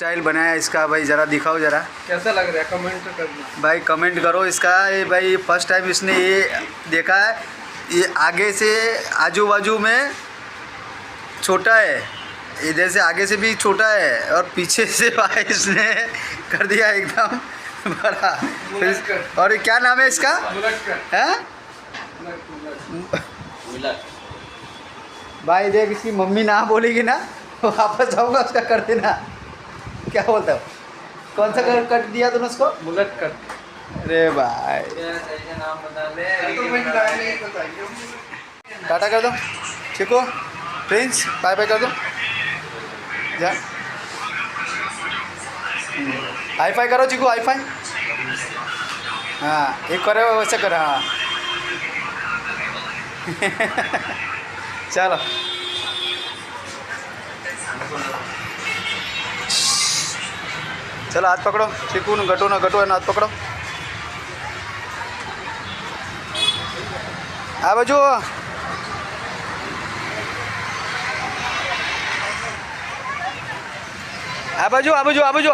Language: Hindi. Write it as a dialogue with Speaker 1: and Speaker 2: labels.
Speaker 1: स्टाइल बनाया इसका भाई, ज़रा दिखाओ ज़रा
Speaker 2: कैसा लग रहा है, कमेंट करना
Speaker 1: भाई, कमेंट करो इसका। ये भाई फर्स्ट टाइम इसने ये देखा है। ये आगे से आजू बाजू में छोटा है, इधर से आगे से भी छोटा है और पीछे से भाई इसने कर दिया एकदम बड़ा। और क्या नाम है इसका? हैं? भाई देख, इसकी मम्मी ना बोलेगी ना, वापस जाऊंगा उसका कर देना। क्या बोलता हो? कौन सा कट दिया तूने उसको?
Speaker 2: Bullet cut.
Speaker 1: अरे भाई
Speaker 2: नाम बता दे।
Speaker 1: टाटा कर दो चिको, प्रिंस बाय बाय कर दो जा। हाई फाई करो चिको, हाई फाई। हाँ एक करे वैसे कर। हाँ चलो चलो, हाथ पकड़ो चिकू, न गटो है ना, हाथ पकड़ो। आ बाजू आ बाजू।